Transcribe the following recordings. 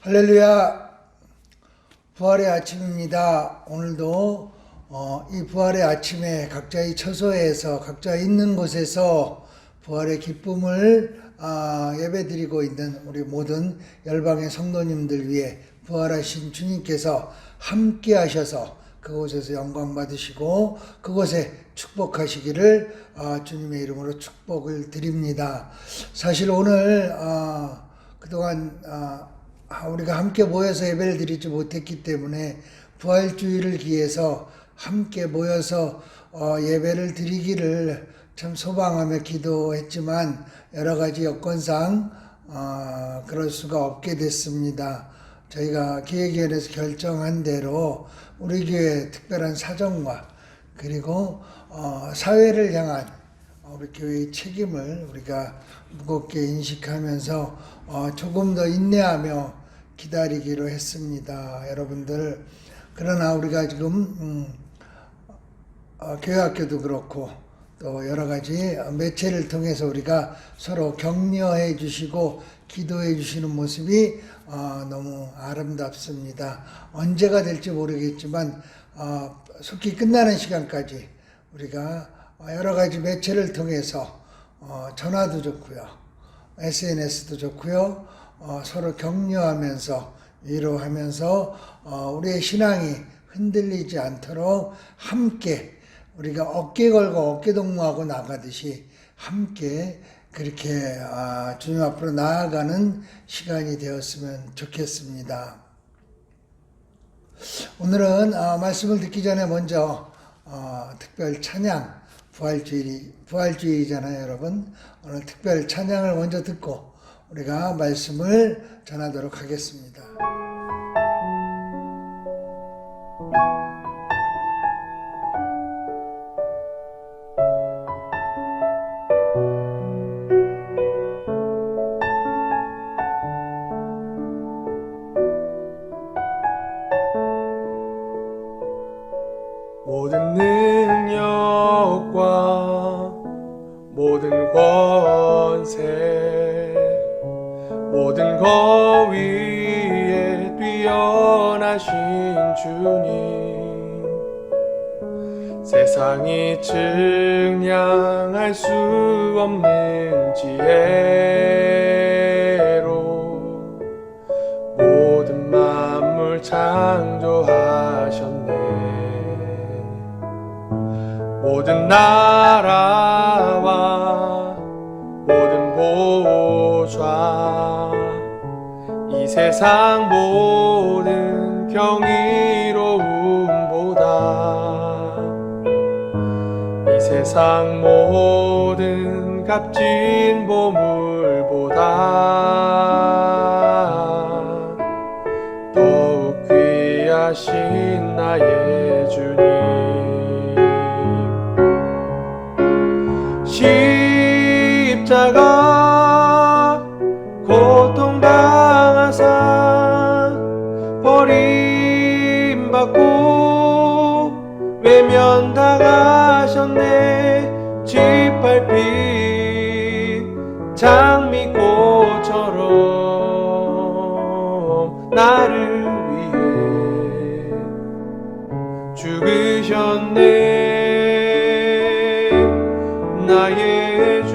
할렐루야. 부활의 아침입니다. 오늘도 이 부활의 아침에 각자의 처소에서 각자 있는 곳에서 부활의 기쁨을 예배드리고 있는 우리 모든 열방의 성도님들 위해 부활하신 주님께서 함께 하셔서 그곳에서 영광 받으시고 그곳에 축복하시기를 주님의 이름으로 축복을 드립니다. 사실 오늘 그동안 우리가 함께 모여서 예배를 드리지 못했기 때문에 부활주의를 기해서 함께 모여서 예배를 드리기를 참 소망하며 기도했지만 여러 가지 여건상 그럴 수가 없게 됐습니다. 저희가 기획위원회에서 결정한 대로 우리 교회 특별한 사정과 그리고 사회를 향한 우리 교회의 책임을 우리가 무겁게 인식하면서 조금 더 인내하며 기다리기로 했습니다. 여러분들, 그러나 우리가 지금 교회학교도 그렇고 또 여러 가지 매체를 통해서 우리가 서로 격려해 주시고 기도해 주시는 모습이 너무 아름답습니다. 언제가 될지 모르겠지만 속히 끝나는 시간까지 우리가 여러 가지 매체를 통해서 전화도 좋고요, SNS도 좋고요, 서로 격려하면서 위로하면서 우리의 신앙이 흔들리지 않도록 함께 우리가 어깨 걸고 어깨 동무하고 나가듯이 함께 그렇게 주님 앞으로 나아가는 시간이 되었으면 좋겠습니다. 오늘은 말씀을 듣기 전에 먼저 특별 찬양, 부활주의잖아요, 여러분. 오늘 특별 찬양을 먼저 듣고 우리가 말씀을 전하도록 하겠습니다. 모든 능력과 모든 권세, 모든 거위에 뛰어나신 주님, 세상이 측량할 수 없는 지혜로 모든 만물 창조하셨네. 모든 나라와 모든 보좌, 이 세상 모든 경이로움보다, 이 세상 모든 값진 보물보다 더욱 귀하신 나의 주님, 십자가 고통당하사 버림받고 외면당하셨네. 짓밟힌 장미꽃처럼 나를 위해 죽으셨네. 나의 주,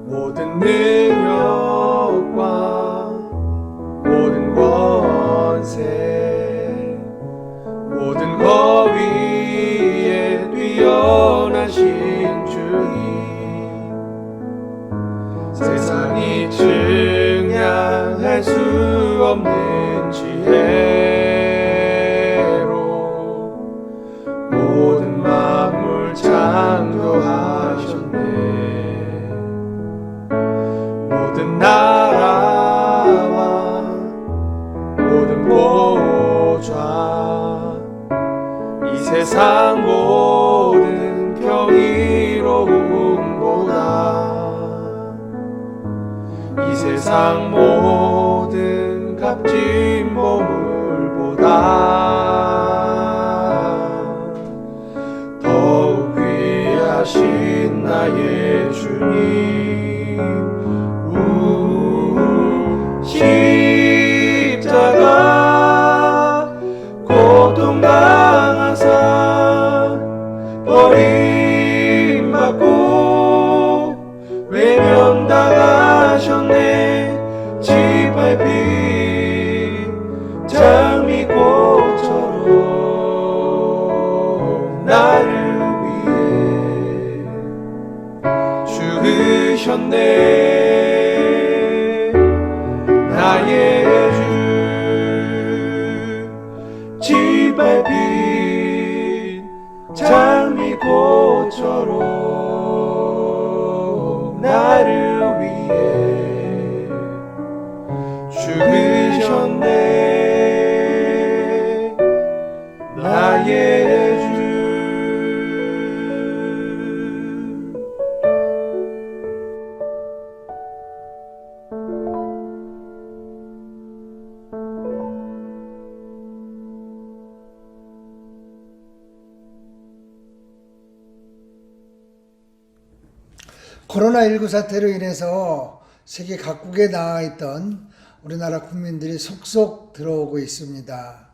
모든 능력과 모든 권세, 모든 거위에 뛰어나신 주님, 세상이 측량할 수 없는 지혜로 모든 만물 창조하셨네. 모든 나라와 모든 보좌, 이 세상 모든 경이로움보다, 이 세상 모든 값진 보물보다 더욱 귀하신 나의 주님, 주시셨네. 나의 주 집 밟힌 장미꽃처럼 나를 위해 죽으셨네. 나의 주. 코로나19 사태로 인해서 세계 각국에 나와 있던 우리나라 국민들이 속속 들어오고 있습니다.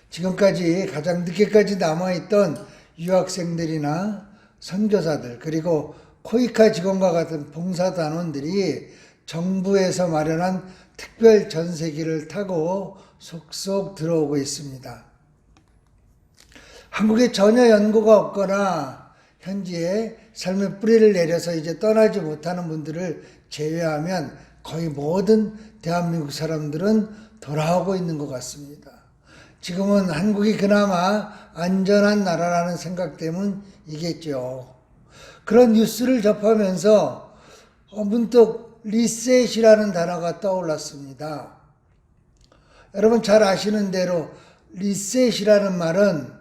지금까지 가장 늦게까지 남아있던 유학생들이나 선교사들, 그리고 코이카 직원과 같은 봉사단원들이 정부에서 마련한 특별 전세기를 타고 속속 들어오고 있습니다. 한국에 전혀 연고가 없거나 현지에 삶의 뿌리를 내려서 이제 떠나지 못하는 분들을 제외하면 거의 모든 대한민국 사람들은 돌아오고 있는 것 같습니다. 지금은 한국이 그나마 안전한 나라라는 생각 때문이겠죠. 그런 뉴스를 접하면서 문득 리셋이라는 단어가 떠올랐습니다. 여러분 잘 아시는 대로 리셋이라는 말은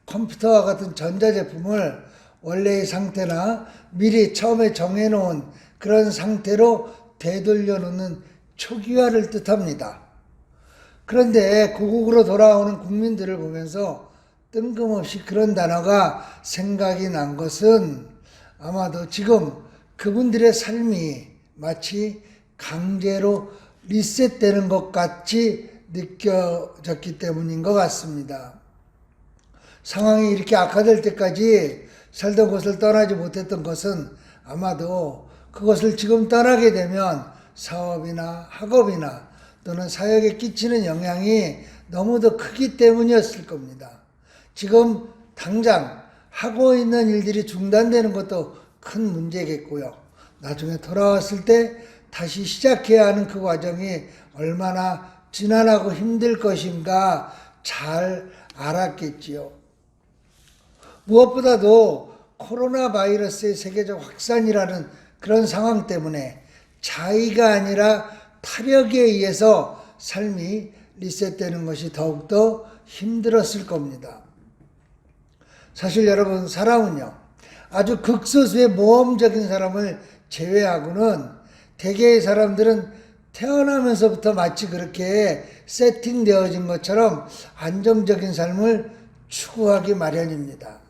컴퓨터와 같은 전자제품을 원래의 상태나 미리 처음에 정해놓은 그런 상태로 되돌려 놓는 초기화를 뜻합니다. 그런데 고국으로 돌아오는 국민들을 보면서 뜬금없이 그런 단어가 생각이 난 것은 아마도 지금 그분들의 삶이 마치 강제로 리셋되는 것 같이 느껴졌기 때문인 것 같습니다. 상황이 이렇게 악화될 때까지 살던 곳을 떠나지 못했던 것은 아마도 그것을 지금 떠나게 되면 사업이나 학업이나 또는 사역에 끼치는 영향이 너무도 크기 때문이었을 겁니다. 지금 당장 하고 있는 일들이 중단되는 것도 큰 문제겠고요. 나중에 돌아왔을 때 다시 시작해야 하는 그 과정이 얼마나 지난하고 힘들 것인가 잘 알았겠지요. 무엇보다도 코로나 바이러스의 세계적 확산이라는 그런 상황 때문에 자의가 아니라 타력에 의해서 삶이 리셋되는 것이 더욱더 힘들었을 겁니다. 사실 여러분, 사람은요, 아주 극소수의 모험적인 사람을 제외하고는 대개의 사람들은 태어나면서부터 마치 그렇게 세팅되어진 것처럼 안정적인 삶을 추구하기 마련입니다.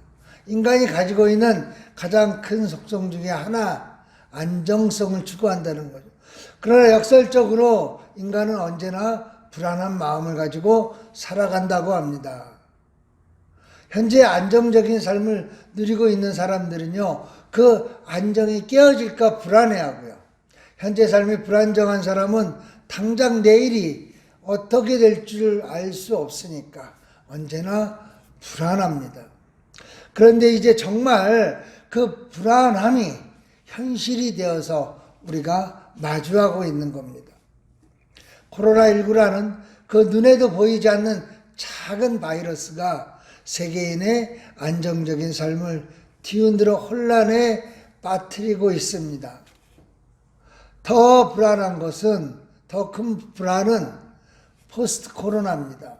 인간이 가지고 있는 가장 큰 속성 중에 하나, 안정성을 추구한다는 거죠. 그러나 역설적으로 인간은 언제나 불안한 마음을 가지고 살아간다고 합니다. 현재 안정적인 삶을 누리고 있는 사람들은요, 그 안정이 깨어질까 불안해하고요. 현재 삶이 불안정한 사람은 당장 내일이 어떻게 될 줄 알 수 없으니까 언제나 불안합니다. 그런데 이제 정말 그 불안함이 현실이 되어서 우리가 마주하고 있는 겁니다. 코로나19라는 그 눈에도 보이지 않는 작은 바이러스가 세계인의 안정적인 삶을 뒤흔들어 혼란에 빠뜨리고 있습니다. 더 불안한 것은, 더 큰 불안은 포스트 코로나입니다.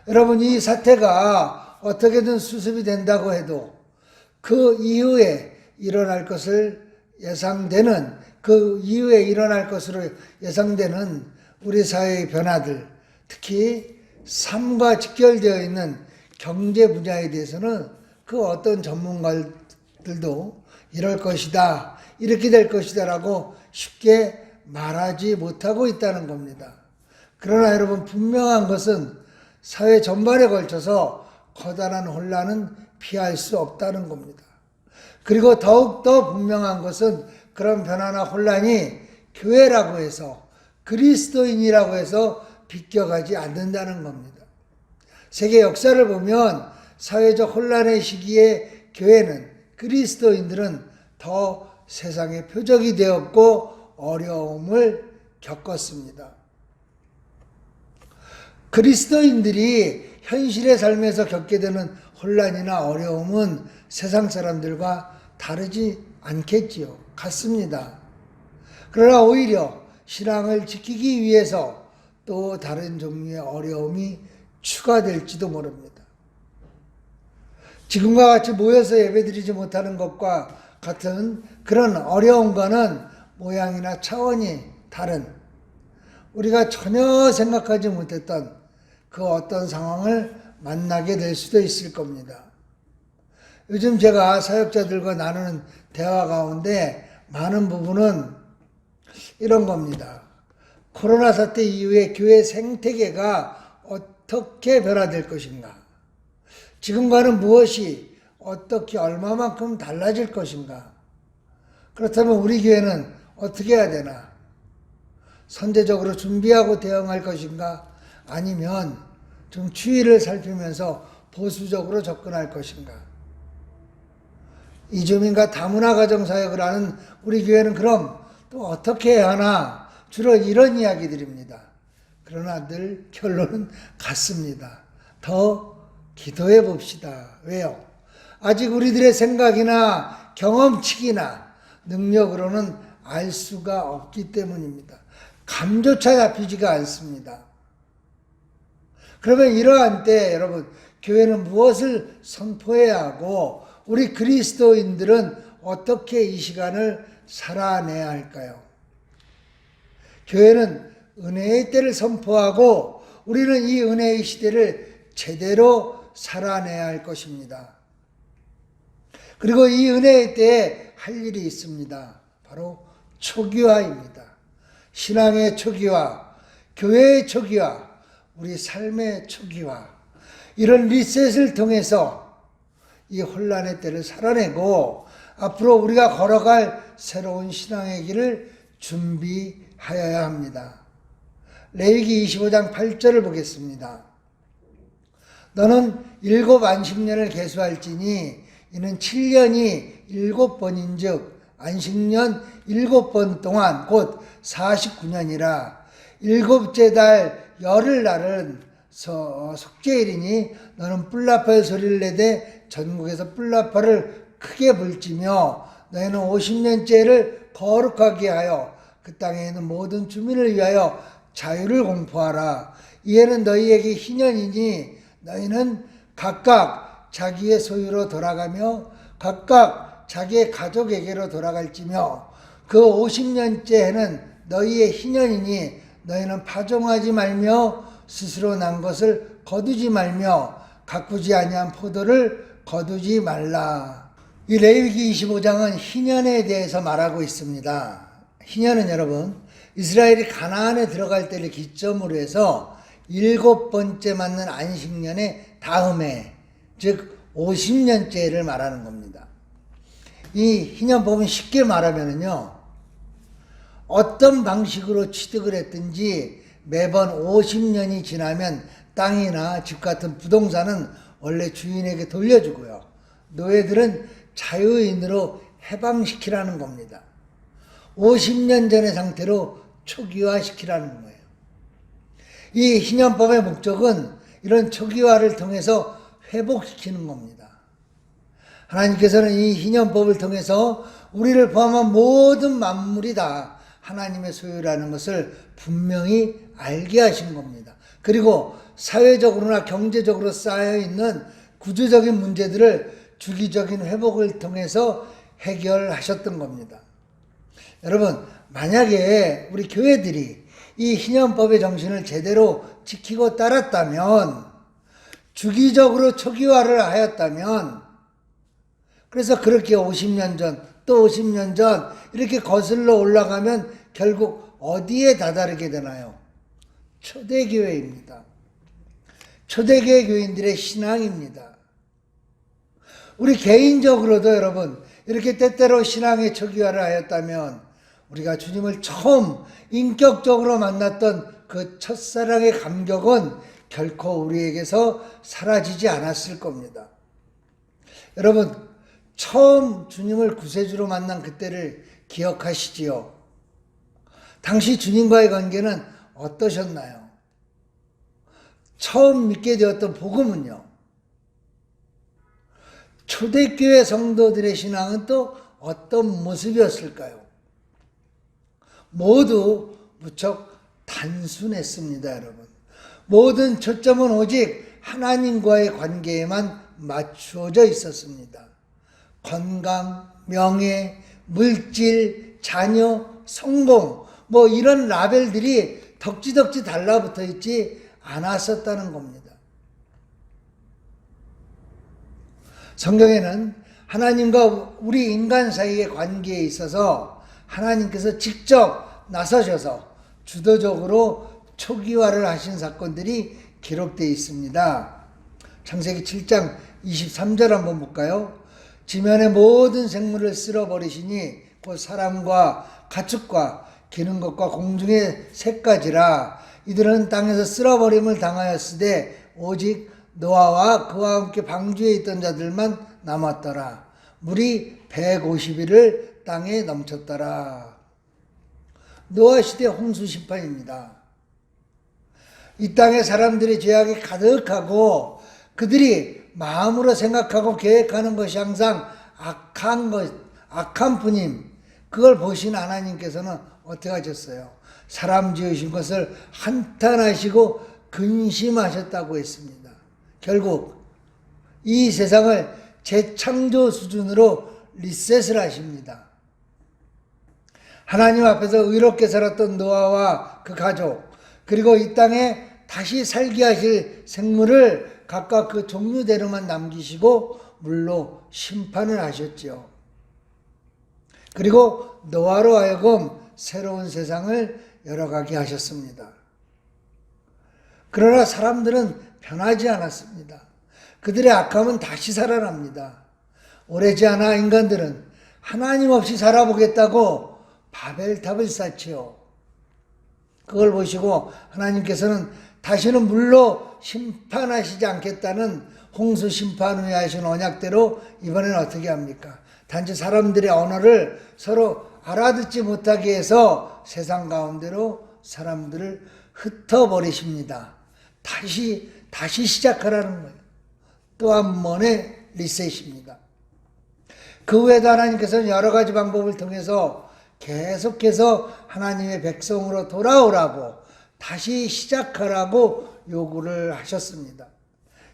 여러분, 이 사태가 어떻게든 수습이 된다고 해도 그 이후에 일어날 것을 예상되는, 그 이후에 일어날 것으로 예상되는 우리 사회의 변화들, 특히 삶과 직결되어 있는 경제 분야에 대해서는 그 어떤 전문가들도 이럴 것이다, 이렇게 될 것이다 라고 쉽게 말하지 못하고 있다는 겁니다. 그러나 여러분, 분명한 것은 사회 전반에 걸쳐서 커다란 혼란은 피할 수 없다는 겁니다. 그리고 더욱더 분명한 것은 그런 변화나 혼란이 교회라고 해서, 그리스도인이라고 해서 비껴가지 않는다는 겁니다. 세계 역사를 보면 사회적 혼란의 시기에 교회는, 그리스도인들은 더 세상의 표적이 되었고 어려움을 겪었습니다. 그리스도인들이 현실의 삶에서 겪게 되는 혼란이나 어려움은 세상 사람들과 다르지 않겠지요. 같습니다. 그러나 오히려 신앙을 지키기 위해서 또 다른 종류의 어려움이 추가될지도 모릅니다. 지금과 같이 모여서 예배드리지 못하는 것과 같은 그런 어려움과는 모양이나 차원이 다른 우리가 전혀 생각하지 못했던 그 어떤 상황을 만나게 될 수도 있을 겁니다. 요즘 제가 사역자들과 나누는 대화 가운데 많은 부분은 이런 겁니다. 코로나 사태 이후에 교회 생태계가 어떻게 변화될 것인가? 지금과는 무엇이 어떻게 얼마만큼 달라질 것인가? 그렇다면 우리 교회는 어떻게 해야 되나? 선제적으로 준비하고 대응할 것인가? 아니면 좀 추이를 살피면서 보수적으로 접근할 것인가? 이주민과 다문화 가정 사역을 하는 우리 교회는 그럼 또 어떻게 해야 하나? 주로 이런 이야기들입니다. 그러나 늘 결론은 같습니다. 더 기도해 봅시다. 왜요? 아직 우리들의 생각이나 경험치기나 능력으로는 알 수가 없기 때문입니다. 감조차 잡히지가 않습니다. 그러면 이러한 때 여러분 교회는 무엇을 선포해야 하고 우리 그리스도인들은 어떻게 이 시간을 살아내야 할까요? 교회는 은혜의 때를 선포하고 우리는 이 은혜의 시대를 제대로 살아내야 할 것입니다. 그리고 이 은혜의 때에 할 일이 있습니다. 바로 초기화입니다. 신앙의 초기화, 교회의 초기화, 우리 삶의 초기화, 이런 리셋을 통해서 이 혼란의 때를 살아내고 앞으로 우리가 걸어갈 새로운 신앙의 길을 준비하여야 합니다. 레위기 25장 8절을 보겠습니다. 너는 7 안식년을 계수할지니 이는 7년이 7번인즉 안식년 7번 동안 곧 49년이라 7째 달 열흘날은 속죄일이니 너는 뿔나팔 소리를 내되 전국에서 뿔나팔을 크게 불지며 너희는 50년째를 거룩하게 하여 그 땅에 있는 모든 주민을 위하여 자유를 공포하라. 이에는 너희에게 희년이니 너희는 각각 자기의 소유로 돌아가며 각각 자기의 가족에게로 돌아갈지며 그 50년째 해는 너희의 희년이니 너희는 파종하지 말며 스스로 난 것을 거두지 말며 가꾸지 아니한 포도를 거두지 말라. 이 레위기 25장은 희년에 대해서 말하고 있습니다. 희년은 여러분 이스라엘이 가나안에 들어갈 때를 기점으로 해서 7번째 맞는 안식년의 다음에 즉 50년째를 말하는 겁니다. 이 희년법은 쉽게 말하면요 어떤 방식으로 취득을 했든지 매번 50년이 지나면 땅이나 집 같은 부동산은 원래 주인에게 돌려주고요. 노예들은 자유인으로 해방시키라는 겁니다. 50년 전의 상태로 초기화시키라는 거예요. 이 희년법의 목적은 이런 초기화를 통해서 회복시키는 겁니다. 하나님께서는 이 희년법을 통해서 우리를 포함한 모든 만물이 다 하나님의 소유라는 것을 분명히 알게 하신 겁니다. 그리고 사회적으로나 경제적으로 쌓여있는 구조적인 문제들을 주기적인 회복을 통해서 해결하셨던 겁니다. 여러분, 만약에 우리 교회들이 이 희년법의 정신을 제대로 지키고 따랐다면, 주기적으로 초기화를 하였다면, 그래서 그렇게 50년 전, 또 50년 전 이렇게 거슬러 올라가면 결국 어디에 다다르게 되나요? 초대교회입니다. 초대교회 교인들의 신앙입니다. 우리 개인적으로도 여러분 이렇게 때때로 신앙의 초기화를 하였다면 우리가 주님을 처음 인격적으로 만났던 그 첫사랑의 감격은 결코 우리에게서 사라지지 않았을 겁니다. 여러분 처음 주님을 구세주로 만난 그때를 기억하시지요? 당시 주님과의 관계는 어떠셨나요? 처음 믿게 되었던 복음은요? 초대교회 성도들의 신앙은 또 어떤 모습이었을까요? 모두 무척 단순했습니다, 여러분. 모든 초점은 오직 하나님과의 관계에만 맞추어져 있었습니다. 건강, 명예, 물질, 자녀, 성공, 이런 라벨들이 덕지덕지 달라붙어 있지 않았었다는 겁니다. 성경에는 하나님과 우리 인간 사이의 관계에 있어서 하나님께서 직접 나서셔서 주도적으로 초기화를 하신 사건들이 기록되어 있습니다. 창세기 7장 23절 한번 볼까요? 지면의 모든 생물을 쓸어버리시니 곧 사람과 가축과 기는 것과 공중의 새까지라. 이들은 땅에서 쓸어버림을 당하였으되 오직 노아와 그와 함께 방주에 있던 자들만 남았더라. 물이 150일을 땅에 넘쳤더라. 노아 시대 홍수 심판입니다. 이 땅에 사람들의 죄악이 가득하고 그들이 마음으로 생각하고 계획하는 것이 항상 악한 뿐임. 그걸 보신 하나님께서는 어떻게 하셨어요? 사람 지으신 것을 한탄하시고 근심하셨다고 했습니다. 결국 이 세상을 재창조 수준으로 리셋을 하십니다. 하나님 앞에서 의롭게 살았던 노아와 그 가족, 그리고 이 땅에 다시 살게 하실 생물을 각각 그 종류대로만 남기시고 물로 심판을 하셨죠. 그리고 노아로 하여금 새로운 세상을 열어가게 하셨습니다. 그러나 사람들은 변하지 않았습니다. 그들의 악함은 다시 살아납니다. 오래지 않아 인간들은 하나님 없이 살아보겠다고 바벨탑을 쌓지요. 그걸 보시고 하나님께서는 다시는 물로 심판하시지 않겠다는 홍수 심판 후에 하신 언약대로 이번에는 어떻게 합니까? 단지 사람들의 언어를 서로 알아듣지 못하게 해서 세상 가운데로 사람들을 흩어버리십니다. 다시 시작하라는 거예요. 또 한 번의 리셋입니다. 그 후에도 하나님께서는 여러 가지 방법을 통해서 계속해서 하나님의 백성으로 돌아오라고 다시 시작하라고 요구를 하셨습니다.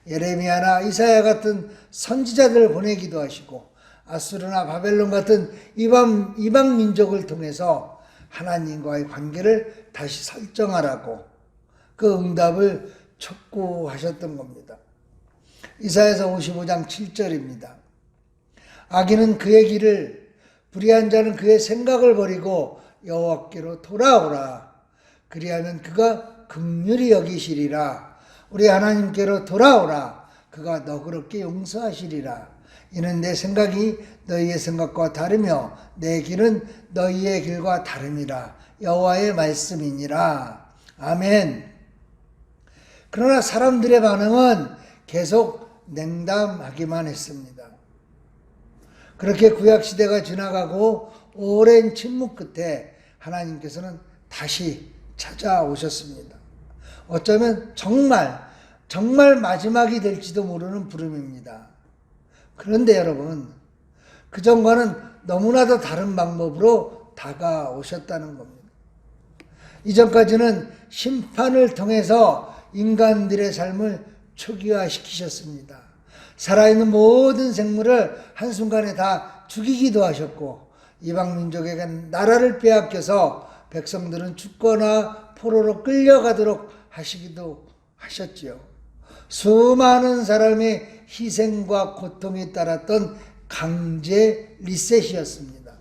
예레미야나 이사야 같은 선지자들을 보내기도 하시고 아수르나 바벨론 같은 이방 민족을 통해서 하나님과의 관계를 다시 설정하라고 그 응답을 촉구하셨던 겁니다. 이사야서 55장 7절입니다. 악인은 그의 길을, 불의한 자는 그의 생각을 버리고 여호와께로 돌아오라. 그리하면 그가 긍휼히 여기시리라. 우리 하나님께로 돌아오라. 그가 너그럽게 용서하시리라. 이는 내 생각이 너희의 생각과 다르며 내 길은 너희의 길과 다름이라. 여호와의 말씀이니라. 아멘. 그러나 사람들의 반응은 계속 냉담하기만 했습니다. 그렇게 구약시대가 지나가고 오랜 침묵 끝에 하나님께서는 다시 찾아오셨습니다. 어쩌면 정말 마지막이 될지도 모르는 부름입니다. 그런데 여러분, 그전과는 너무나도 다른 방법으로 다가오셨다는 겁니다. 이전까지는 심판을 통해서 인간들의 삶을 초기화시키셨습니다. 살아있는 모든 생물을 한순간에 다 죽이기도 하셨고 이방 민족에게 나라를 빼앗겨서 백성들은 죽거나 포로로 끌려가도록 하시기도 하셨지요. 수많은 사람의 희생과 고통이 따랐던 강제 리셋이었습니다.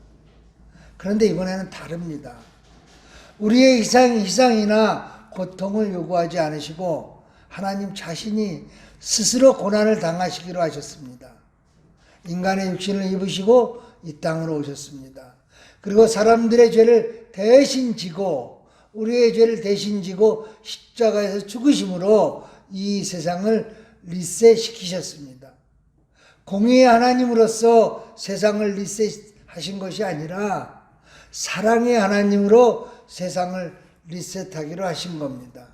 그런데 이번에는 다릅니다. 우리의 희생이나 고통을 요구하지 않으시고 하나님 자신이 스스로 고난을 당하시기로 하셨습니다. 인간의 육신을 입으시고 이 땅으로 오셨습니다. 그리고 사람들의 죄를 대신 지고 우리의 죄를 대신 지고 십자가에서 죽으심으로 이 세상을 리셋시키셨습니다. 공의의 하나님으로서 세상을 리셋하신 것이 아니라 사랑의 하나님으로 세상을 리셋하기로 하신 겁니다.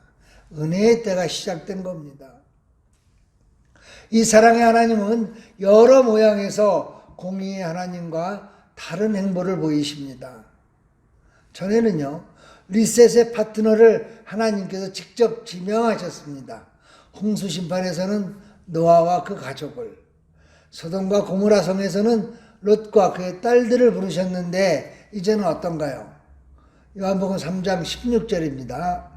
은혜의 때가 시작된 겁니다. 이 사랑의 하나님은 여러 모양에서 공의의 하나님과 다른 행보를 보이십니다. 전에는요, 리셋의 파트너를 하나님께서 직접 지명하셨습니다. 홍수 심판에서는 노아와 그 가족을, 소돔과 고모라 성에서는 롯과 그의 딸들을 부르셨는데 이제는 어떤가요? 요한복음 3장 16절입니다.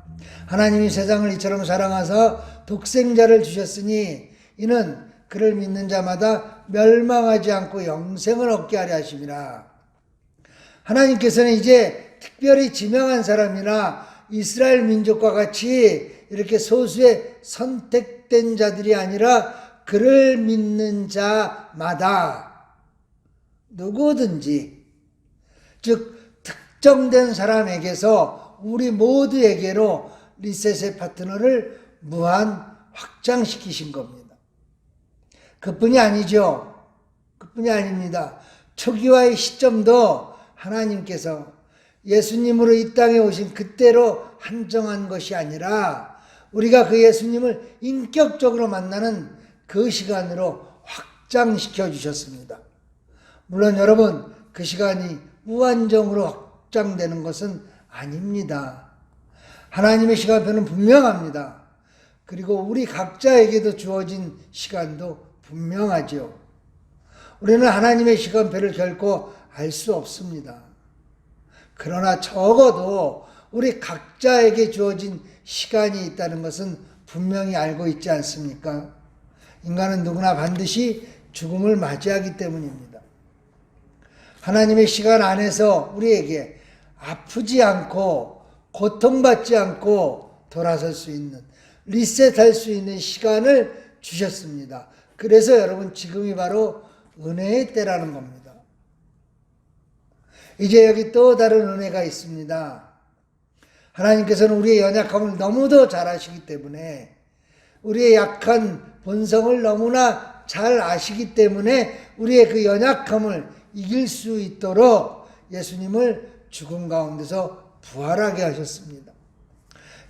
하나님이 세상을 이처럼 사랑하사 독생자를 주셨으니 이는 그를 믿는 자마다 멸망하지 않고 영생을 얻게 하려 하심이라. 하나님께서는 이제 특별히 지명한 사람이나 이스라엘 민족과 같이 이렇게 소수의 선택된 자들이 아니라 그를 믿는 자마다 누구든지, 즉 특정된 사람에게서 우리 모두에게로 리셋의 파트너를 무한 확장시키신 겁니다. 그뿐이 아니죠. 그뿐이 아닙니다. 초기화의 시점도 하나님께서 예수님으로 이 땅에 오신 그때로 한정한 것이 아니라 우리가 그 예수님을 인격적으로 만나는 그 시간으로 확장시켜 주셨습니다. 물론 여러분, 그 시간이 무한정으로 확장되는 것은 아닙니다. 하나님의 시간표는 분명합니다. 그리고 우리 각자에게도 주어진 시간도 분명하죠. 우리는 하나님의 시간표를 결코 알 수 없습니다. 그러나 적어도 우리 각자에게 주어진 시간이 있다는 것은 분명히 알고 있지 않습니까? 인간은 누구나 반드시 죽음을 맞이하기 때문입니다. 하나님의 시간 안에서 우리에게 아프지 않고 고통받지 않고 돌아설 수 있는, 리셋할 수 있는 시간을 주셨습니다. 그래서 여러분, 지금이 바로 은혜의 때라는 겁니다. 이제 여기 또 다른 은혜가 있습니다. 하나님께서는 우리의 연약함을 너무도 잘 아시기 때문에, 우리의 약한 본성을 너무나 잘 아시기 때문에 우리의 그 연약함을 이길 수 있도록 예수님을 죽음 가운데서 부활하게 하셨습니다.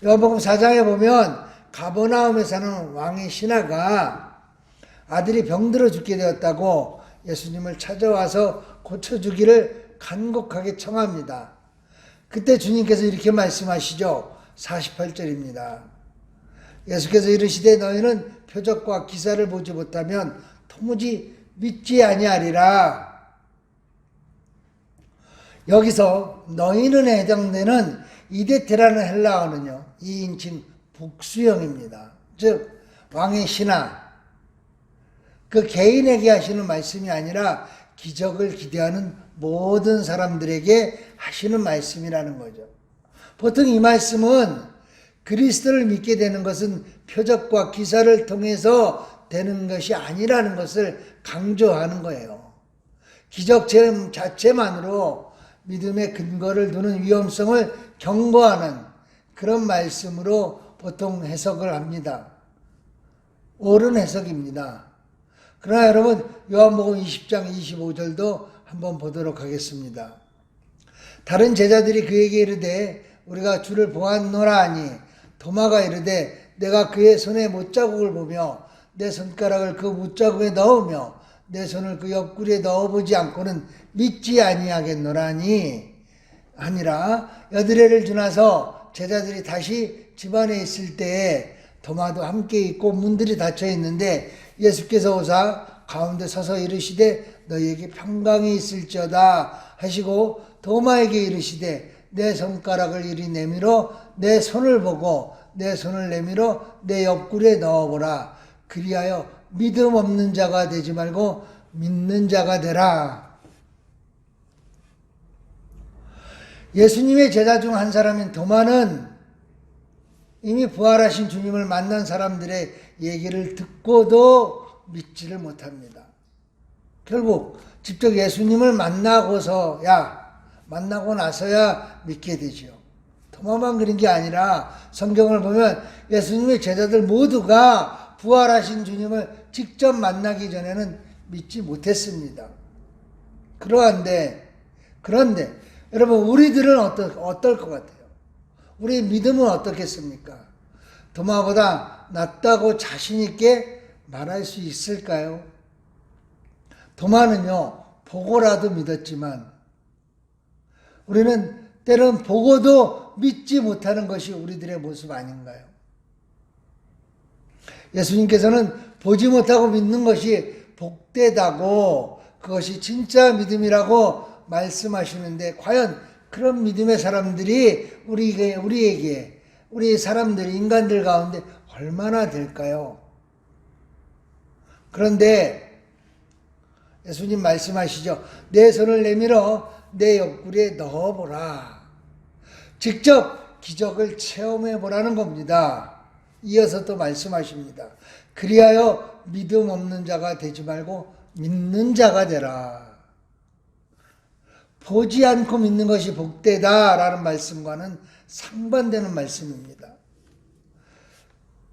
요한복음 4장에 보면 가버나움에 사는 왕의 신하가 아들이 병들어 죽게 되었다고 예수님을 찾아와서 고쳐주기를 간곡하게 청합니다. 그때 주님께서 이렇게 말씀하시죠. 48절입니다. 예수께서 이르시되 너희는 표적과 기사를 보지 못하면 도무지 믿지 아니하리라. 여기서 너희는 해당되는 이데테라는 헬라어는요, 2인칭 복수형입니다. 즉 왕의 신하, 그 개인에게 하시는 말씀이 아니라 기적을 기대하는 모든 사람들에게 하시는 말씀이라는 거죠. 보통 이 말씀은 그리스도를 믿게 되는 것은 표적과 기사를 통해서 되는 것이 아니라는 것을 강조하는 거예요. 기적 자체만으로 믿음의 근거를 두는 위험성을 경고하는 그런 말씀으로 보통 해석을 합니다. 옳은 해석입니다. 그러나 여러분, 요한복음 20장 25절도 한번 보도록 하겠습니다. 다른 제자들이 그에게 이르되 우리가 주를 보았노라 하니 도마가 이르되 내가 그의 손에 못자국을 보며 내 손가락을 그 못자국에 넣으며 내 손을 그 옆구리에 넣어보지 않고는 믿지 아니하겠노라 하니 아니라 여드레를 지나서 제자들이 다시 집안에 있을 때에 도마도 함께 있고 문들이 닫혀 있는데 예수께서 오사 가운데 서서 이르시되 너희에게 평강이 있을지어다 하시고 도마에게 이르시되 내 손가락을 이리 내밀어 내 손을 보고 내 손을 내밀어 내 옆구리에 넣어보라. 그리하여 믿음 없는 자가 되지 말고 믿는 자가 되라. 예수님의 제자 중 한 사람인 도마는 이미 부활하신 주님을 만난 사람들의 얘기를 듣고도 믿지를 못합니다. 결국 직접 예수님을 만나고 나서야 믿게 되죠. 도마만 그런 게 아니라 성경을 보면 예수님의 제자들 모두가 부활하신 주님을 직접 만나기 전에는 믿지 못했습니다. 그런데 여러분 우리들은 어떨 것 같아요? 우리 믿음은 어떻겠습니까? 도마보다 낫다고 자신 있게 말할 수 있을까요? 도마는요 보고라도 믿었지만 우리는 때론 보고도 믿지 못하는 것이 우리들의 모습 아닌가요? 예수님께서는 보지 못하고 믿는 것이 복되다고 그것이 진짜 믿음이라고 말씀하시는데 과연 그런 믿음의 사람들이 우리에게 우리 사람들이 인간들 가운데 얼마나 될까요? 그런데 예수님 말씀하시죠. 내 손을 내밀어 내 옆구리에 넣어보라. 직접 기적을 체험해 보라는 겁니다. 이어서 또 말씀하십니다. 그리하여 믿음 없는 자가 되지 말고 믿는 자가 되라. 보지 않고 믿는 것이 복되다라는 말씀과는 상반되는 말씀입니다.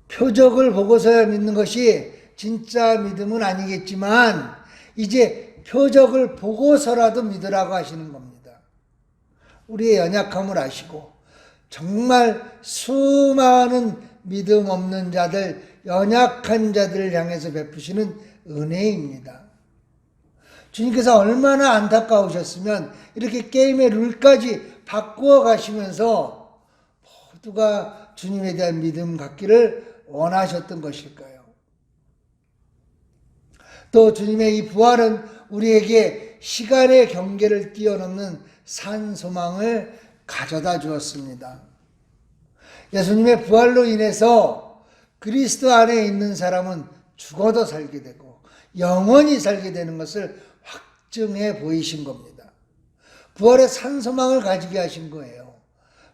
표적을 보고서야 믿는 것이 진짜 믿음은 아니겠지만 이제 표적을 보고서라도 믿으라고 하시는 겁니다. 우리의 연약함을 아시고 정말 수많은 믿음 없는 자들, 연약한 자들을 향해서 베푸시는 은혜입니다. 주님께서 얼마나 안타까우셨으면 이렇게 게임의 룰까지 바꾸어 가시면서 모두가 주님에 대한 믿음 갖기를 원하셨던 것일까요? 또 주님의 이 부활은 우리에게 시간의 경계를 뛰어넘는 산 소망을 가져다 주었습니다. 예수님의 부활로 인해서 그리스도 안에 있는 사람은 죽어도 살게 되고 영원히 살게 되는 것을 확증해 보이신 겁니다. 부활의 산 소망을 가지게 하신 거예요.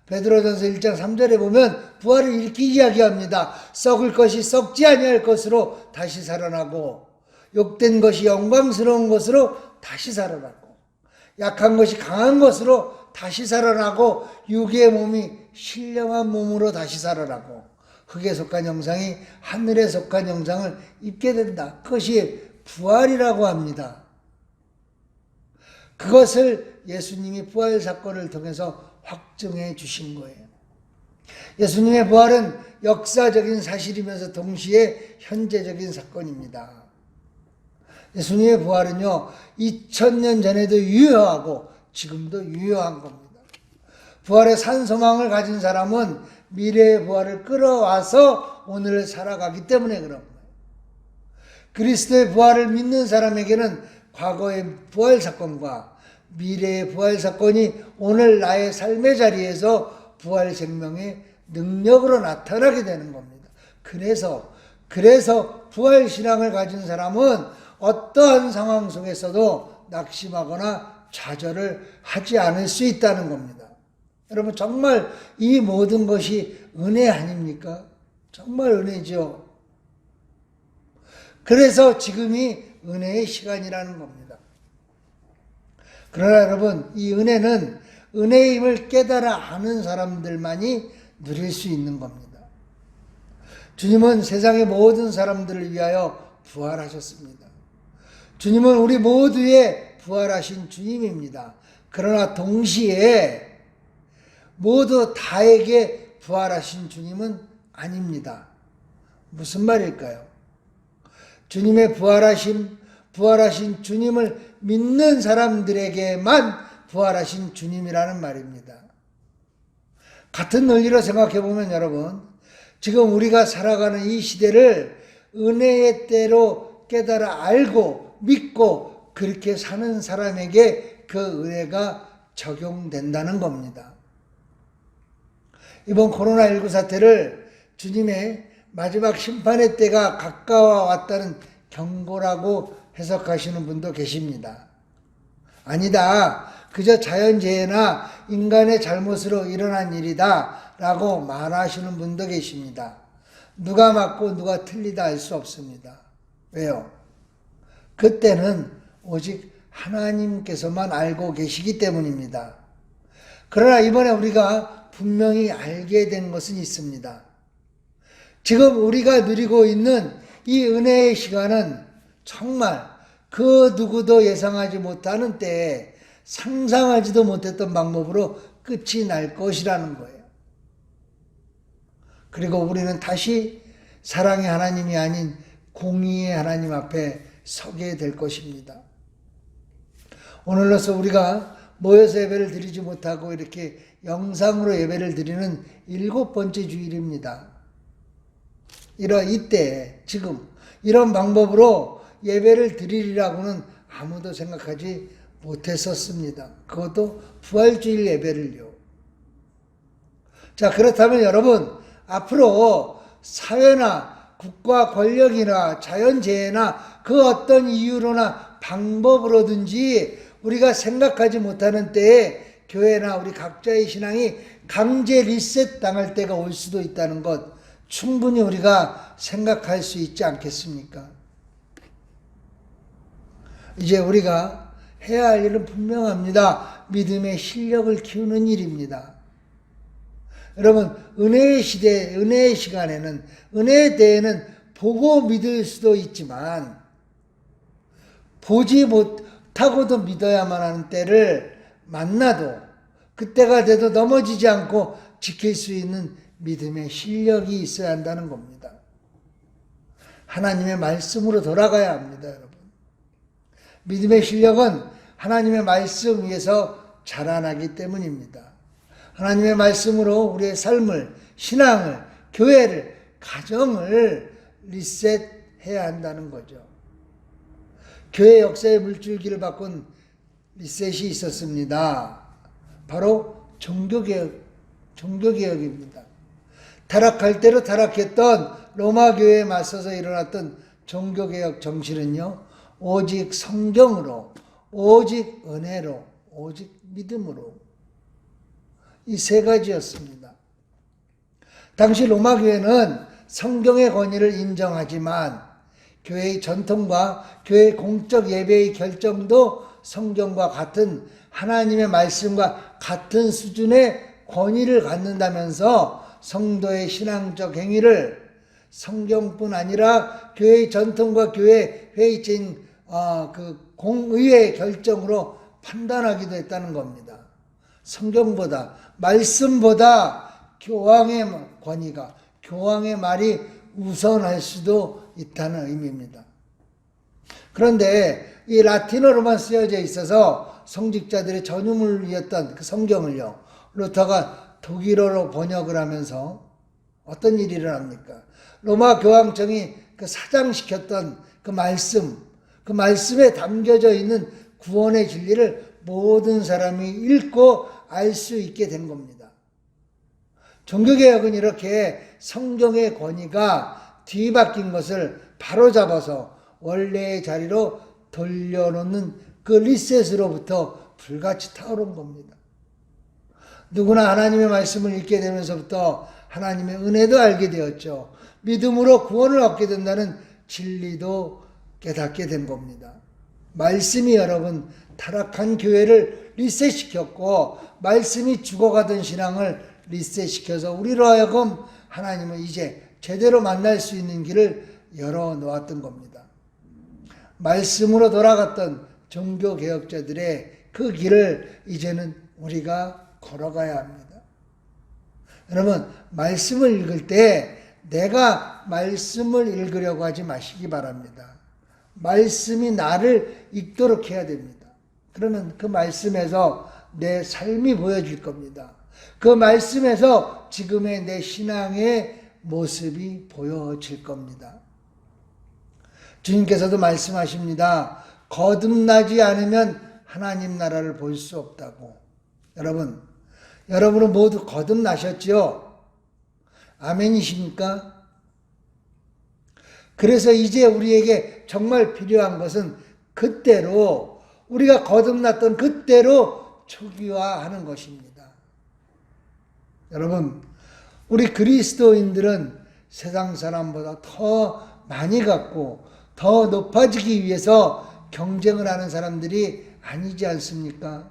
베드로전서 1장 3절에 보면 부활을 이렇게 이야기합니다. 썩을 것이 썩지 아니할 것으로 다시 살아나고 욕된 것이 영광스러운 것으로 다시 살아나고 약한 것이 강한 것으로 다시 살아나고 육의 몸이 신령한 몸으로 다시 살아나고 흙에 속한 형상이 하늘에 속한 형상을 입게 된다. 그것이 부활이라고 합니다. 그것을 예수님이 부활 사건을 통해서 확증해 주신 거예요. 예수님의 부활은 역사적인 사실이면서 동시에 현재적인 사건입니다. 예수님의 부활은요 2000년 전에도 유효하고 지금도 유효한 겁니다. 부활의 산 소망을 가진 사람은 미래의 부활을 끌어와서 오늘을 살아가기 때문에 그런 거예요. 그리스도의 부활을 믿는 사람에게는 과거의 부활 사건과 미래의 부활 사건이 오늘 나의 삶의 자리에서 부활 생명의 능력으로 나타나게 되는 겁니다. 그래서 부활 신앙을 가진 사람은 어떠한 상황 속에서도 낙심하거나 좌절을 하지 않을 수 있다는 겁니다. 여러분 정말 이 모든 것이 은혜 아닙니까? 정말 은혜죠. 그래서 지금이 은혜의 시간이라는 겁니다. 그러나 여러분 이 은혜는 은혜의 힘을 깨달아 아는 사람들만이 누릴 수 있는 겁니다. 주님은 세상의 모든 사람들을 위하여 부활하셨습니다. 주님은 우리 모두의 부활하신 주님입니다. 그러나 동시에 모두 다에게 부활하신 주님은 아닙니다. 무슨 말일까요? 주님의 부활하신 주님을 믿는 사람들에게만 부활하신 주님이라는 말입니다. 같은 논리로 생각해 보면 여러분, 지금 우리가 살아가는 이 시대를 은혜의 때로 깨달아 알고 믿고 그렇게 사는 사람에게 그 은혜가 적용된다는 겁니다. 이번 코로나19 사태를 주님의 마지막 심판의 때가 가까워 왔다는 경고라고 해석하시는 분도 계십니다. 아니다. 그저 자연재해나 인간의 잘못으로 일어난 일이다 라고 말하시는 분도 계십니다. 누가 맞고 누가 틀리다 알 수 없습니다. 왜요? 그때는 오직 하나님께서만 알고 계시기 때문입니다. 그러나 이번에 우리가 분명히 알게 된 것은 있습니다. 지금 우리가 누리고 있는 이 은혜의 시간은 정말 그 누구도 예상하지 못하는 때에 상상하지도 못했던 방법으로 끝이 날 것이라는 거예요. 그리고 우리는 다시 사랑의 하나님이 아닌 공의의 하나님 앞에 서게 될 것입니다. 오늘로서 우리가 모여서 예배를 드리지 못하고 이렇게 영상으로 예배를 드리는 7번째 주일입니다. 이때 지금 이런 방법으로 예배를 드리리라고는 아무도 생각하지 못했었습니다. 그것도 부활주일 예배를요. 자, 그렇다면 여러분, 앞으로 사회나 국가 권력이나 자연재해나 그 어떤 이유로나 방법으로든지 우리가 생각하지 못하는 때에 교회나 우리 각자의 신앙이 강제 리셋 당할 때가 올 수도 있다는 것 충분히 우리가 생각할 수 있지 않겠습니까? 이제 우리가 해야 할 일은 분명합니다. 믿음의 실력을 키우는 일입니다. 여러분, 은혜의 시대, 은혜의 시간에는, 은혜의 때에는 보고 믿을 수도 있지만 보지 못하고도 믿어야만 하는 때를 만나도 그때가 돼도 넘어지지 않고 지킬 수 있는 믿음의 실력이 있어야 한다는 겁니다. 하나님의 말씀으로 돌아가야 합니다, 여러분. 믿음의 실력은 하나님의 말씀 위에서 자라나기 때문입니다. 하나님의 말씀으로 우리의 삶을, 신앙을, 교회를, 가정을 리셋해야 한다는 거죠. 교회 역사의 물줄기를 바꾼 리셋이 있었습니다. 바로 종교개혁입니다. 타락할 대로 타락했던 로마 교회에 맞서서 일어났던 종교개혁 정신은요, 오직 성경으로, 오직 은혜로, 오직 믿음으로 이 세 가지였습니다. 당시 로마 교회는 성경의 권위를 인정하지만 교회의 전통과 교회의 공적 예배의 결정도 성경과 같은 하나님의 말씀과 같은 수준의 권위를 갖는다면서 성도의 신앙적 행위를 성경뿐 아니라 교회의 전통과 교회 회의체인 그 공의회의 결정으로 판단하기도 했다는 겁니다. 성경보다, 말씀보다 교황의 권위가, 교황의 말이 우선할 수도 있다는 의미입니다. 그런데 이 라틴어로만 쓰여져 있어서 성직자들의 전유물이었던 그 성경을요, 루터가 독일어로 번역을 하면서 어떤 일이 일어납니까? 로마 교황청이 그 사장시켰던 그 말씀에 담겨져 있는 구원의 진리를 모든 사람이 읽고 알 수 있게 된 겁니다. 종교개혁은 이렇게 성경의 권위가 뒤바뀐 것을 바로잡아서 원래의 자리로 돌려놓는 그 리셋으로부터 불같이 타오른 겁니다. 누구나 하나님의 말씀을 읽게 되면서부터 하나님의 은혜도 알게 되었죠. 믿음으로 구원을 얻게 된다는 진리도 깨닫게 된 겁니다. 말씀이 여러분 타락한 교회를 리셋시켰고 말씀이 죽어가던 신앙을 리셋시켜서 우리로 하여금 하나님을 이제 제대로 만날 수 있는 길을 열어놓았던 겁니다. 말씀으로 돌아갔던 종교개혁자들의 그 길을 이제는 우리가 걸어가야 합니다. 여러분, 말씀을 읽을 때 내가 말씀을 읽으려고 하지 마시기 바랍니다. 말씀이 나를 읽도록 해야 됩니다. 그러면 그 말씀에서 내 삶이 보여질 겁니다. 그 말씀에서 지금의 내 신앙의 모습이 보여질 겁니다. 주님께서도 말씀하십니다. 거듭나지 않으면 하나님 나라를 볼 수 없다고. 여러분은 모두 거듭나셨지요? 아멘이십니까? 그래서 이제 우리에게 정말 필요한 것은 그때로 우리가 거듭났던 그때로 초기화하는 것입니다. 여러분, 우리 그리스도인들은 세상 사람보다 더 많이 갖고 더 높아지기 위해서 경쟁을 하는 사람들이 아니지 않습니까?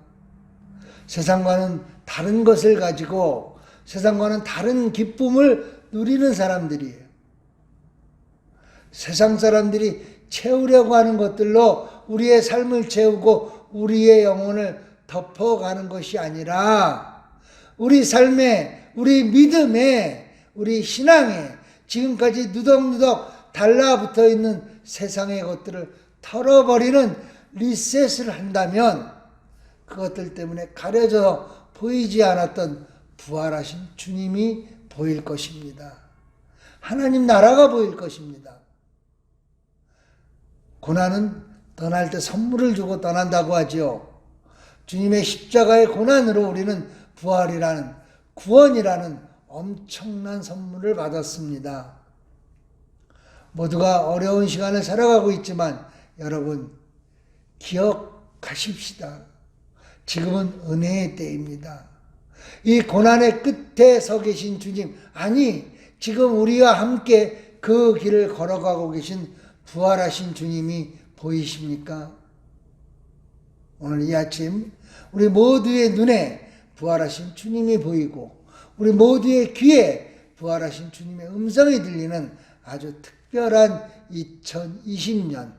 세상과는 다른 것을 가지고 세상과는 다른 기쁨을 누리는 사람들이에요. 세상 사람들이 채우려고 하는 것들로 우리의 삶을 채우고 우리의 영혼을 덮어가는 것이 아니라 우리 삶에, 우리 믿음에, 우리 신앙에 지금까지 누덕누덕 달라붙어 있는 세상의 것들을 털어버리는 리셋을 한다면 그것들 때문에 가려져 보이지 않았던 부활하신 주님이 보일 것입니다. 하나님 나라가 보일 것입니다. 고난은 떠날 때 선물을 주고 떠난다고 하지요. 주님의 십자가의 고난으로 우리는 부활이라는, 구원이라는 엄청난 선물을 받았습니다. 모두가 어려운 시간을 살아가고 있지만 여러분 기억하십시다. 지금은 은혜의 때입니다. 이 고난의 끝에 서 계신 주님, 아니 지금 우리와 함께 그 길을 걸어가고 계신 부활하신 주님이 보이십니까? 오늘 이 아침 우리 모두의 눈에 부활하신 주님이 보이고 우리 모두의 귀에 부활하신 주님의 음성이 들리는 아주 특별한 2020년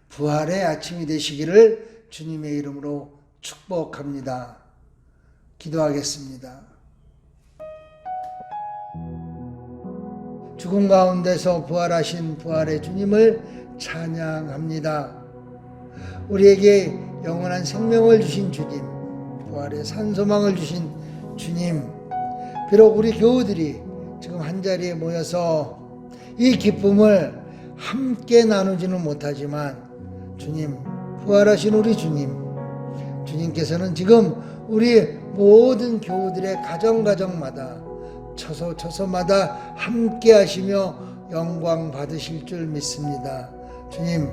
부활의 아침이 되시기를 주님의 이름으로 축복합니다. 기도하겠습니다. 죽음 가운데서 부활하신 부활의 주님을 찬양합니다. 우리에게 영원한 생명을 주신 주님, 부활의 산소망을 주신 주님, 비록 우리 교우들이 지금 한자리에 모여서 이 기쁨을 함께 나누지는 못하지만 주님, 부활하신 우리 주님께서는 지금 우리 모든 교우들의 가정마다 처소마다 함께 하시며 영광 받으실 줄 믿습니다. 주님,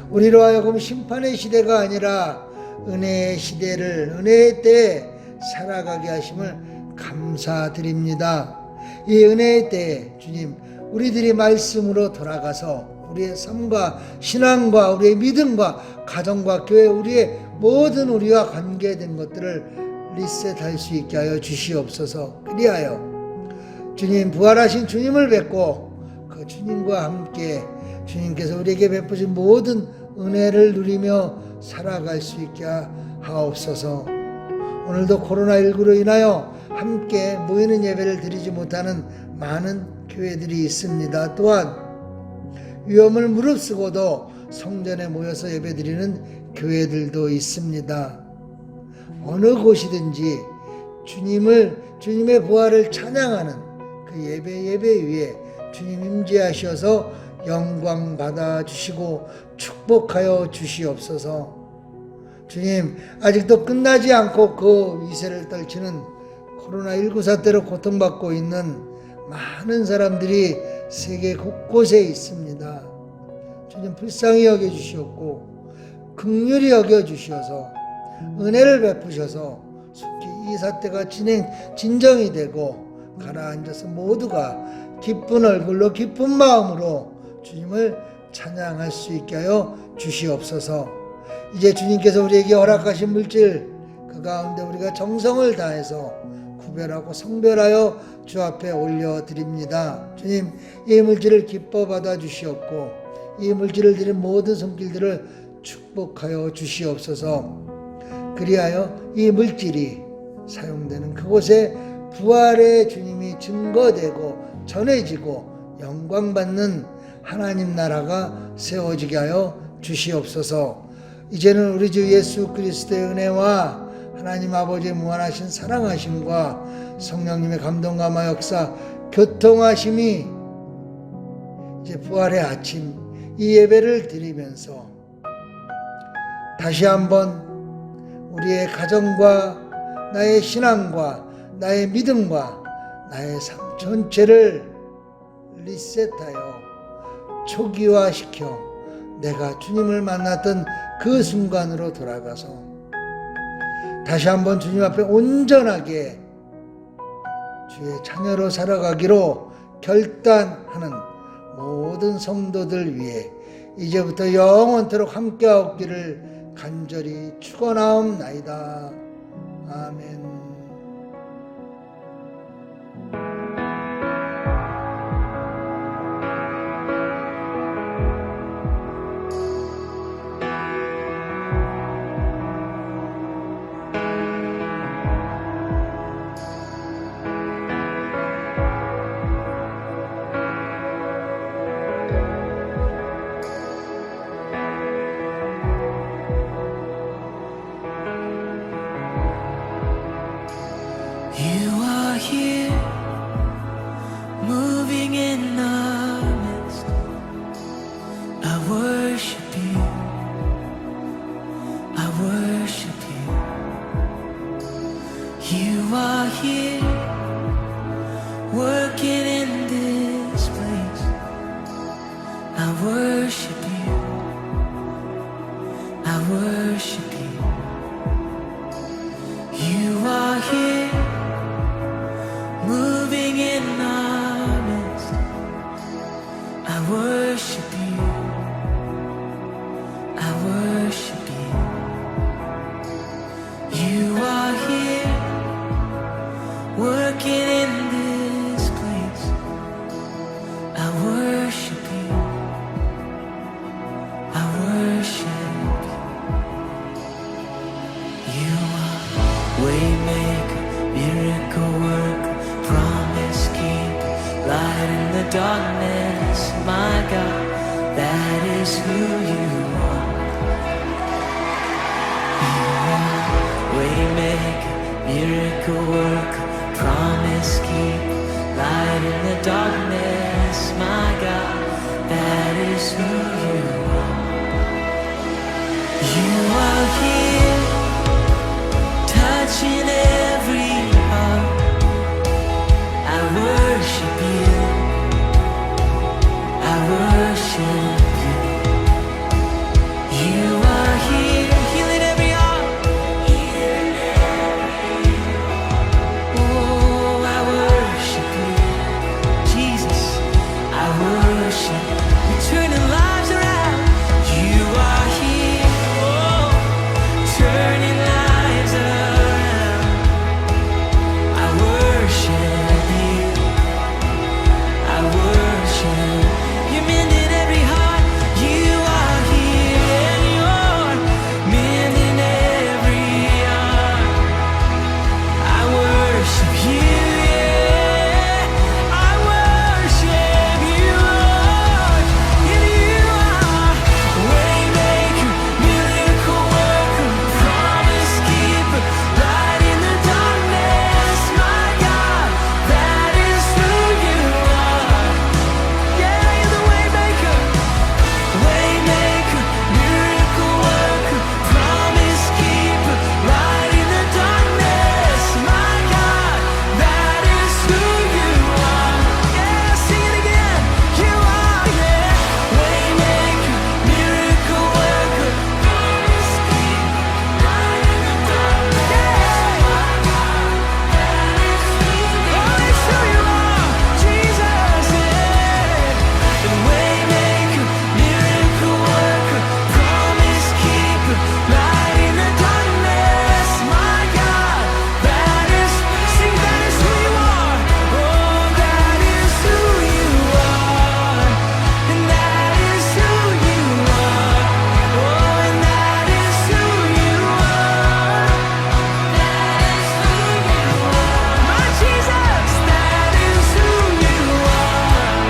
우리로 하여금 심판의 시대가 아니라 은혜의 시대를, 은혜의 때에 살아가게 하심을 감사드립니다. 이 은혜의 때에 주님, 우리들이 말씀으로 돌아가서 우리의 삶과 신앙과 우리의 믿음과 가정과 교회, 우리의 모든 우리와 관계된 것들을 리셋할 수 있게 하여 주시옵소서. 그리하여 주님, 부활하신 주님을 뵙고 그 주님과 함께 주님께서 우리에게 베푸신 모든 은혜를 누리며 살아갈 수 있게 하옵소서. 오늘도 코로나19로 인하여 함께 모이는 예배를 드리지 못하는 많은 교회들이 있습니다. 또한 위험을 무릅쓰고도 성전에 모여서 예배드리는 교회들도 있습니다. 어느 곳이든지 주님의 부활을 찬양하는 그 예배 위에 주님 임재하셔서 영광 받아 주시고 축복하여 주시옵소서. 주님, 아직도 끝나지 않고 그 위세를 떨치는 코로나19 사태로 고통받고 있는 많은 사람들이 세계 곳곳에 있습니다. 주님, 불쌍히 여겨주시옵고 긍휼히 여겨주셔서 은혜를 베푸셔서 속히 이 사태가 진정이 되고 가라앉아서 모두가 기쁜 얼굴로 기쁜 마음으로 주님을 찬양할 수 있게 하여 주시옵소서. 이제 주님께서 우리에게 허락하신 물질, 그 가운데 우리가 정성을 다해서 구별하고 성별하여 주 앞에 올려드립니다. 주님, 이 물질을 기뻐 받아 주시옵고 이 물질을 드린 모든 손길들을 축복하여 주시옵소서. 그리하여 이 물질이 사용되는 그곳에 부활의 주님이 증거되고 전해지고 영광받는 하나님 나라가 세워지게 하여 주시옵소서. 이제는 우리 주 예수 그리스도의 은혜와 하나님 아버지의 무한하신 사랑하심과 성령님의 감동감화 역사 교통하심이 이제 부활의 아침 이 예배를 드리면서 다시 한번 우리의 가정과 나의 신앙과 나의 믿음과 나의 삶 전체를 리셋하여 초기화시켜 내가 주님을 만났던 그 순간으로 돌아가서 다시 한번 주님 앞에 온전하게 주의 자녀로 살아가기로 결단하는 모든 성도들 위해 이제부터 영원토록 함께하옵기를 간절히 축원하옵나이다. 아멘. darkness, my God, that is who you are. You are waymaker, miracle worker, promise keeper, light in the darkness, my God, that is who you are. You are here, touching every heart. I worship you, I worship you. You are here, healing every heart. Oh, I worship you, Jesus, I worship you. You're turning lives around. You are here, oh, turning lives around. I worship you, I worship. You're mending every heart. You are here and you're mending every heart. I worship you, yeah. I worship you, Lord. And you are waymaker, miracle worker, promise keeper, light in the darkness, my God, that is who you are. Yeah, you're the waymaker, waymaker, miracle worker, promise keeper, light in the darkness, my God, that is who you are. Yeah, sing it again. You are, yeah, waymaker, miracle worker, promise keeper, light in the darkness, my God, that is who you are. Oh, it's who you are, Jesus, yeah. And waymaker, miracle worker, promise keeper, light in the darkness, my God, that is, sing, that is who you are. Oh, that is who you are. And that is who you are. Oh, and that is who you are. That is who you are. My Jesus, that is who you are.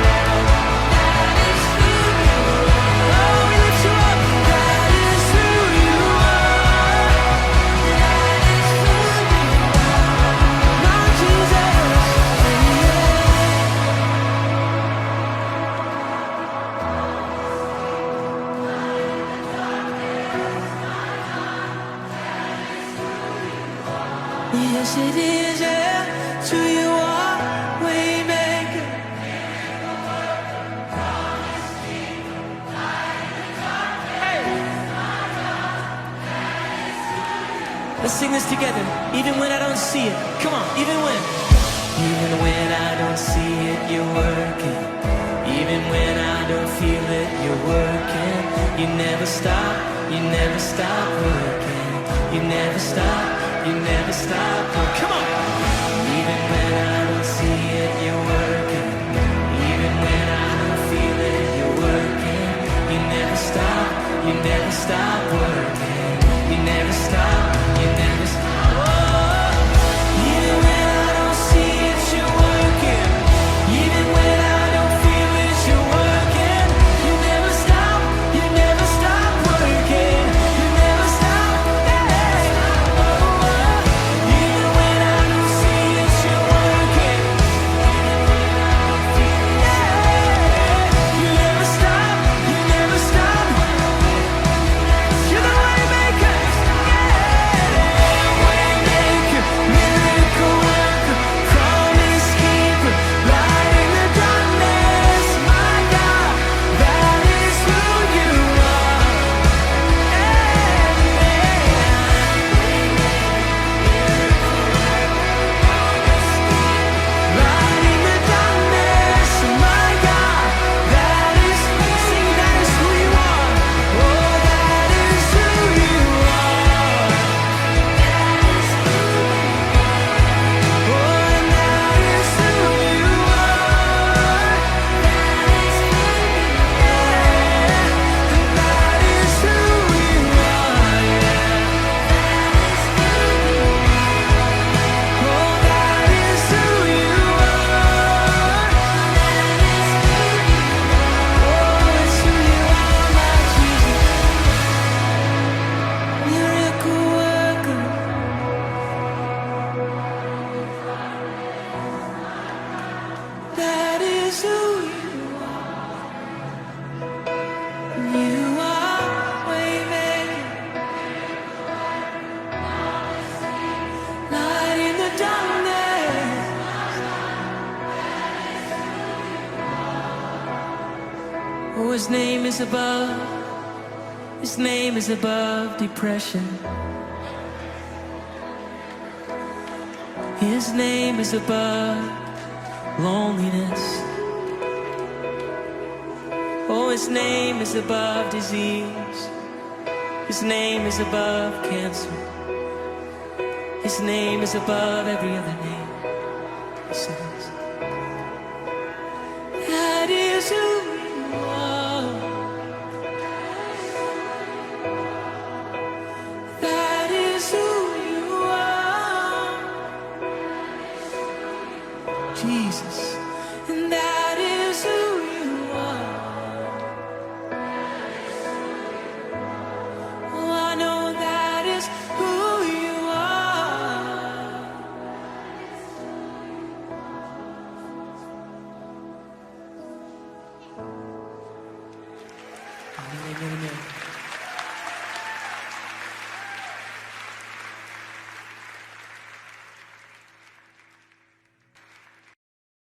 That is who you are. Oh, we lift you up. That is who you are. That is who you are. My Jesus. Yes, it is, yeah. It's who you are, waymaker. Let's sing this together. Even when I don't see it. Come on, even when. Even when I don't see it, you're working. Even when I don't feel it, you're working. You never stop, you never stop working. You never stop, you never stop working. Come on. Even when I don't see it, you're working. Even when I don't feel it, you're working. You never stop, you never stop working. You never stop, you never stop. Oh, even when I don't see it, you're working. Even when I don't feel it, you're working. You never stop, you never stop working. You never stop, yeah. Oh, even when I don't see it, you're working. is who you are. You are waymaker, light in the darkness. Oh, his name is above. His name is above depression. His name is above loneliness. Oh, his name is above disease. His name is above cancer. His name is above every other name. He says, that is who you are. That is who you are. Jesus.